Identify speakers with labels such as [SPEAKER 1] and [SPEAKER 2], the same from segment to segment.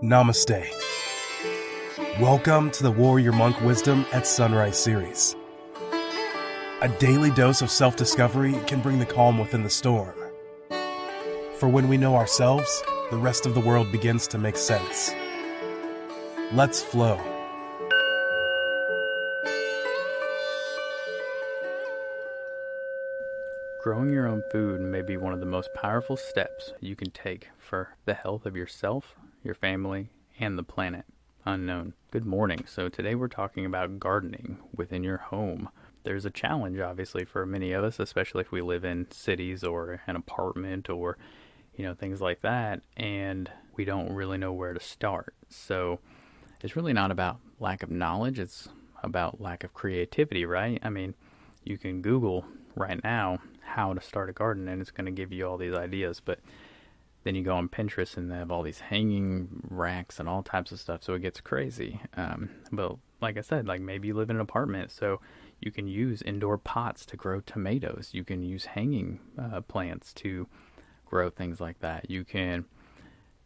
[SPEAKER 1] Namaste. Welcome to the Warrior Monk Wisdom at Sunrise series. A daily dose of self-discovery can bring the calm within the storm. For when we know ourselves, the rest of the world begins to make sense. Let's flow.
[SPEAKER 2] Growing your own food may be one of the most powerful steps you can take for the health of yourself, your family, and the planet. Unknown. Good morning. So today we're talking about gardening within your home. There's a challenge, obviously, for many of us, especially if we live in cities or an apartment or, things like that, and we don't really know where to start. So it's really not about lack of knowledge. It's about lack of creativity, right? I mean, you can Google right now how to start a garden and it's going to give you all these ideas, but then you go on Pinterest and they have all these hanging racks and all types of stuff, so it gets crazy. But like I said, maybe you live in an apartment, so you can use indoor pots to grow tomatoes. You can use hanging plants to grow things like that. You can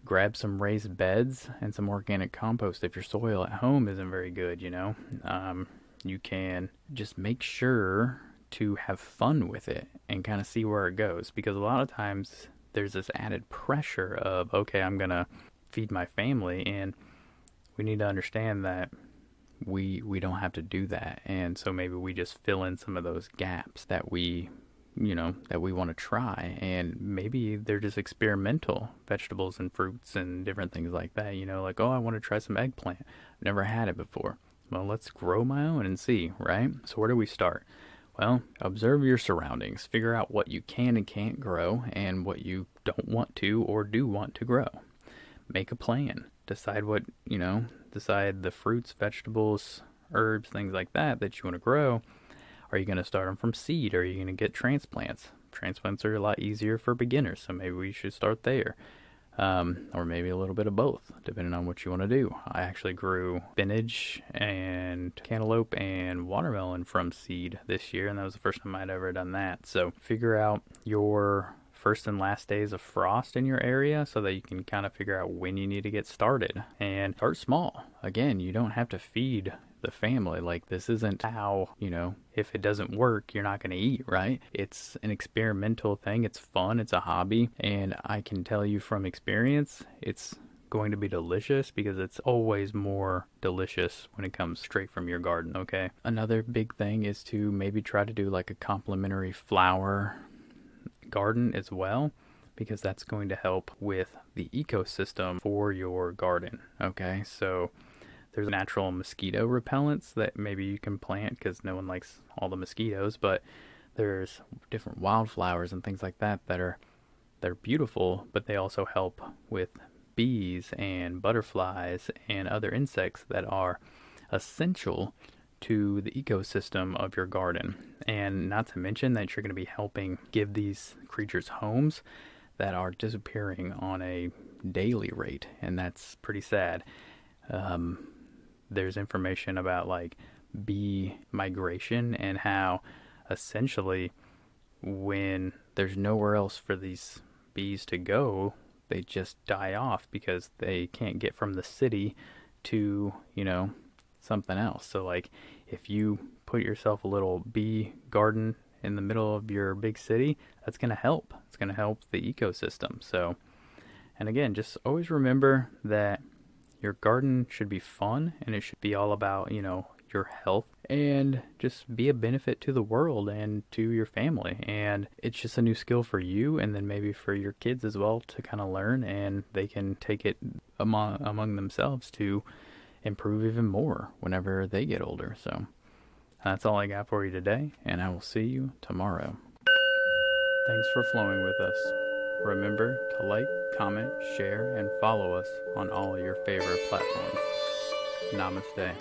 [SPEAKER 2] grab some raised beds and some organic compost if your soil at home isn't very good, You can just make sure to have fun with it and kind of see where it goes, because a lot of times there's this added pressure of, okay, I'm going to feed my family, and we need to understand that we don't have to do that. And so maybe we just fill in some of those gaps that we want to try, and maybe they're just experimental vegetables and fruits and different things like that, I want to try some eggplant. I've never had it before. Well, let's grow my own and see, right? So where do we start? Well, observe your surroundings. Figure out what you can and can't grow and what you don't want to or do want to grow. Make a plan. Decide decide the fruits, vegetables, herbs, things like that you want to grow. Are you going to start them from seed, or are you going to get transplants? Transplants are a lot easier for beginners, so maybe we should start there. Or maybe a little bit of both, depending on what you want to do. I actually grew spinach and cantaloupe and watermelon from seed this year, and that was the first time I'd ever done that. So figure out your first and last days of frost in your area so that you can kind of figure out when you need to get started. And start small. Again, you don't have to feed the family. This isn't how, if it doesn't work, you're not going to eat, right? It's an experimental thing. It's fun. It's a hobby. And I can tell you from experience, it's going to be delicious, because it's always more delicious when it comes straight from your garden, okay? Another big thing is to maybe try to do a complimentary flower garden as well, because that's going to help with the ecosystem for your garden, okay? So there's natural mosquito repellents that maybe you can plant, because no one likes all the mosquitoes, but there's different wildflowers and things like that they're beautiful, but they also help with bees and butterflies and other insects that are essential to the ecosystem of your garden. And not to mention that you're going to be helping give these creatures homes that are disappearing on a daily rate, and that's pretty sad. There's information about bee migration and how essentially when there's nowhere else for these bees to go, they just die off because they can't get from the city to, something else. So if you put yourself a little bee garden in the middle of your big city, that's going to help. It's going to help the ecosystem. So, and again, just always remember that your garden should be fun, and it should be all about, your health, and just be a benefit to the world and to your family. And it's just a new skill for you, and then maybe for your kids as well to kind of learn, and they can take it among themselves to improve even more whenever they get older. So that's all I got for you today, and I will see you tomorrow. Thanks for flowing with us. Remember to like, comment, share, and follow us on all your favorite platforms. Namaste.